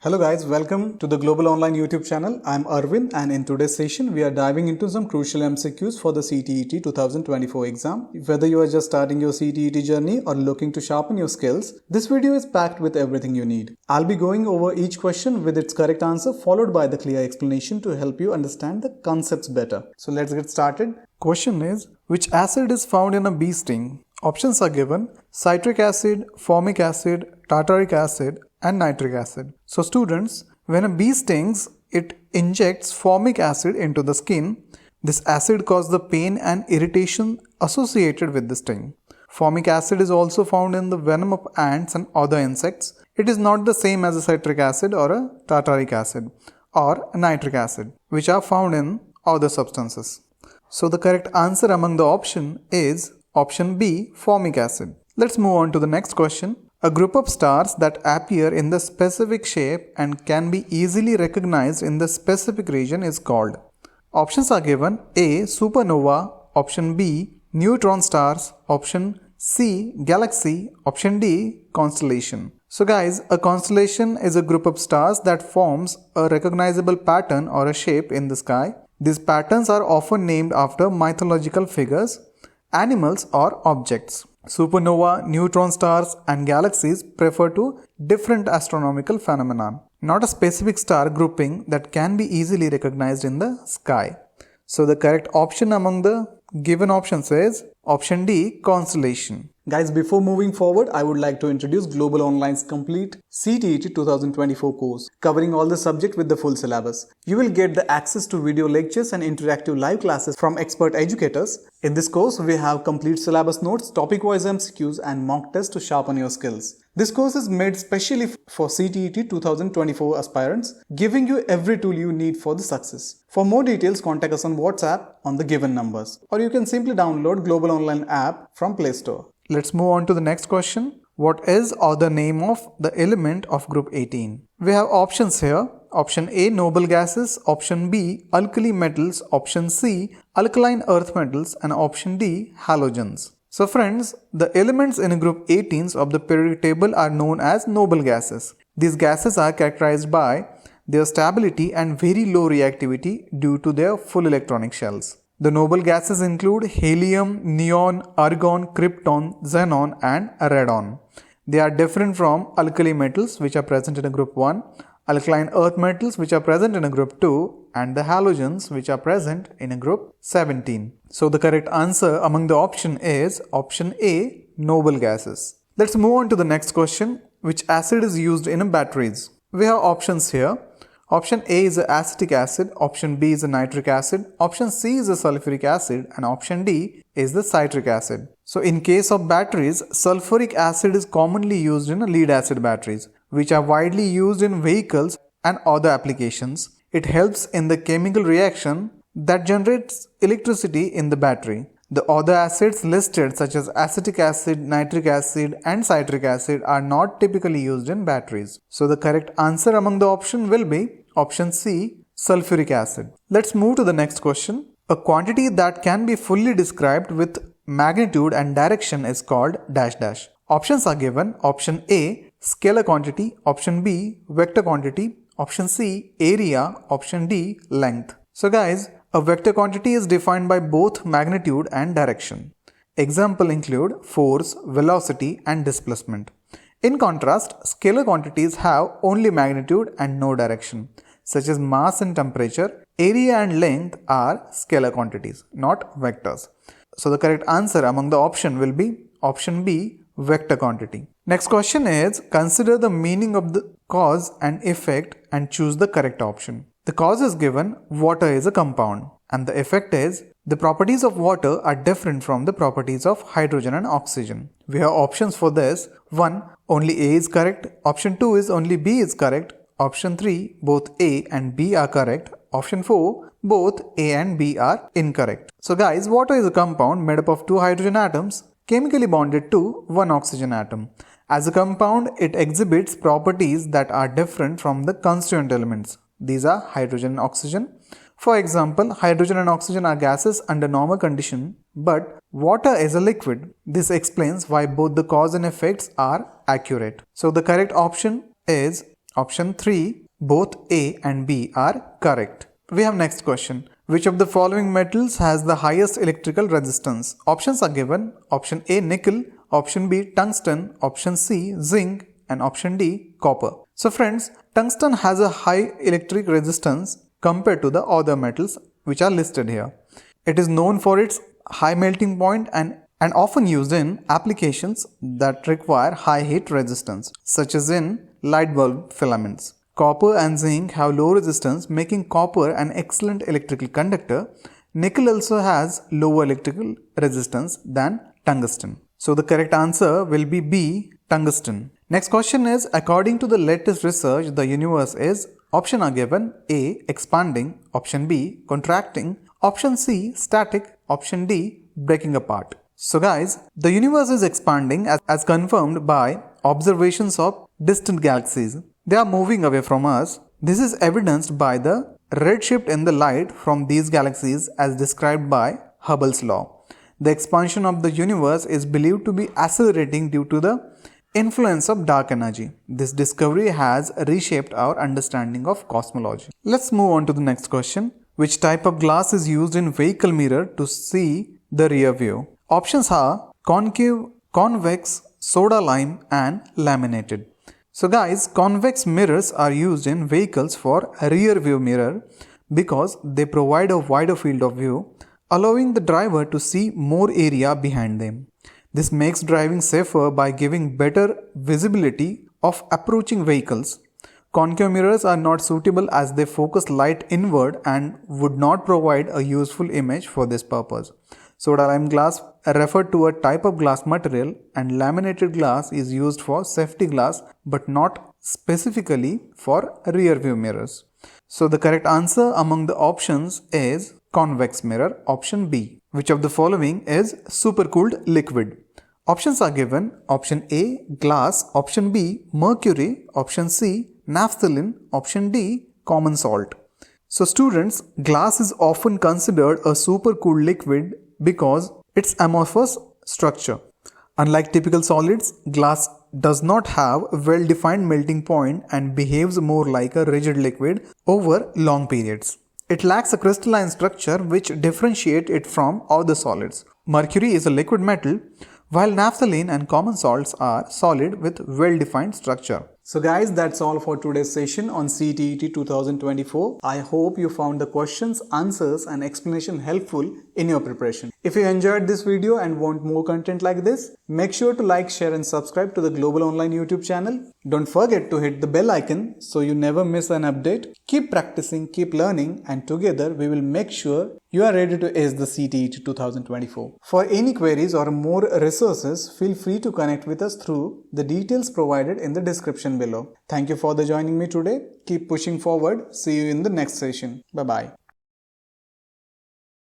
Hello guys, welcome to the Global Online YouTube channel. I'm Arvind and in today's session we are diving into some crucial MCQs for the CTET 2024 exam. Whether you are just starting your CTET journey or looking to sharpen your skills, this video is packed with everything you need. I'll be going over each question with its correct answer followed by the clear explanation to help you understand the concepts better. So let's get started. Question is, which acid is found in a bee sting? Options are given: citric acid, formic acid, tartaric acid, and nitric acid. So students, when a bee stings, it injects formic acid into the skin. This acid causes the pain and irritation associated with the sting. Formic acid is also found in the venom of ants and other insects. It is not the same as a citric acid or a tartaric acid or a nitric acid, which are found in other substances. So the correct answer among the option is option B, formic acid. Let's move on to the next question. A group of stars that appear in the specific shape and can be easily recognized in the specific region is called. Options are given: A, supernova, option B, neutron stars, option C, galaxy, option D, constellation. So guys, a constellation is a group of stars that forms a recognizable pattern or a shape in the sky. These patterns are often named after mythological figures, animals, or objects. Supernova, neutron stars, and galaxies refer to different astronomical phenomena, not a specific star grouping that can be easily recognized in the sky. So the correct option among the given options is option D, constellation. Guys, before moving forward, I would like to introduce Global Online's complete CTET 2024 course, covering all the subject with the full syllabus. You will get the access to video lectures and interactive live classes from expert educators. In this course, we have complete syllabus notes, topic-wise MCQs, and mock tests to sharpen your skills. This course is made specially for CTET 2024 aspirants, giving you every tool you need for the success. For more details, contact us on WhatsApp on the given numbers, or you can simply download Global Online app from Play Store. Let's move on to the next question. What is or the name of the element of group 18? We have options here. Option A, noble gases, option B, alkali metals, option C, alkaline earth metals, and option D, halogens. So friends, the elements in group 18s of the periodic table are known as noble gases. These gases are characterized by their stability and very low reactivity due to their full electronic shells. The noble gases include helium, neon, argon, krypton, xenon, and radon. They are different from alkali metals, which are present in a group 1, alkaline earth metals, which are present in a group 2, and the halogens, which are present in a group 17. So the correct answer among the option is option A, noble gases. Let's move on to the next question. Which acid is used in batteries? We have options here. Option A is acetic acid, option B is a nitric acid, option C is a sulfuric acid, and option D is the citric acid. So in case of batteries, sulfuric acid is commonly used in lead acid batteries, which are widely used in vehicles and other applications. It helps in the chemical reaction that generates electricity in the battery. The other acids listed, such as acetic acid, nitric acid, and citric acid, are not typically used in batteries. So the correct answer among the option will be option C, sulfuric acid. Let's move to the next question. A quantity that can be fully described with magnitude and direction is called dash dash. Options are given. Option A, scalar quantity, option B, vector quantity, option C, area, option D, length. So guys, a vector quantity is defined by both magnitude and direction. Examples include force, velocity, and displacement. In contrast, scalar quantities have only magnitude and no direction, such as mass and temperature. Area and length are scalar quantities, not vectors. So the correct answer among the option will be option B, vector quantity. Next question is, consider the meaning of the cause and effect and choose the correct option. The cause is given, water is a compound, and the effect is, the properties of water are different from the properties of hydrogen and oxygen. We have options for this. 1. Only A is correct. Option 2 is only B is correct. Option 3, both A and B are correct. Option 4, both A and B are incorrect. So guys, water is a compound made up of 2 hydrogen atoms chemically bonded to 1 oxygen atom. As a compound, it exhibits properties that are different from the constituent elements. These are hydrogen and oxygen. For example, hydrogen and oxygen are gases under normal condition, but water is a liquid. This explains why both the cause and effects are accurate. So the correct option is Option 3, both A and B are correct. We have next question. Which of the following metals has the highest electrical resistance? Options are given. Option A, nickel. Option B, tungsten. Option C, zinc. And option D, copper. So friends, tungsten has a high electric resistance compared to the other metals which are listed here. It is known for its high melting point and often used in applications that require high heat resistance, such as in light bulb filaments. Copper and zinc have low resistance, making copper an excellent electrical conductor. Nickel also has lower electrical resistance than tungsten. So the correct answer will be B, tungsten. Next question is, according to the latest research, the universe is, option are given, A, expanding, option B, contracting, option C, static, option D, breaking apart. So guys, the universe is expanding as confirmed by observations of distant galaxies. They are moving away from us. This is evidenced by the redshift in the light from these galaxies as described by Hubble's law. The expansion of the universe is believed to be accelerating due to the influence of dark energy. This discovery has reshaped our understanding of cosmology. Let's move on to the next question. Which type of glass is used in vehicle mirror to see the rear view? Options are concave, convex, soda lime and laminated. So guys, convex mirrors are used in vehicles for rear view mirror because they provide a wider field of view, allowing the driver to see more area behind them. This makes driving safer by giving better visibility of approaching vehicles. Concave mirrors are not suitable as they focus light inward and would not provide a useful image for this purpose. Soda lime glass referred to a type of glass material, and laminated glass is used for safety glass but not specifically for rear view mirrors. So the correct answer among the options is convex mirror, option B. Which of the following is supercooled liquid? Options are given. Option A, glass. Option B, mercury. Option C, naphthalene. Option D, common salt. So students, glass is often considered a supercooled liquid because its amorphous structure. Unlike typical solids, glass does not have a well-defined melting point and behaves more like a rigid liquid over long periods. It lacks a crystalline structure which differentiates it from other solids. Mercury is a liquid metal, while naphthalene and common salts are solid with well-defined structure. So guys, that's all for today's session on CTET 2024. I hope you found the questions, answers and explanation helpful in your preparation. If you enjoyed this video and want more content like this, make sure to like, share and subscribe to the Global Online YouTube channel. Don't forget to hit the bell icon so you never miss an update. Keep practicing, keep learning, and together we will make sure you are ready to ace the CTET 2024. For any queries or more resources, feel free to connect with us through the details provided in the description below. Thank you for joining me today. Keep pushing forward. See you in the next session. Bye-bye.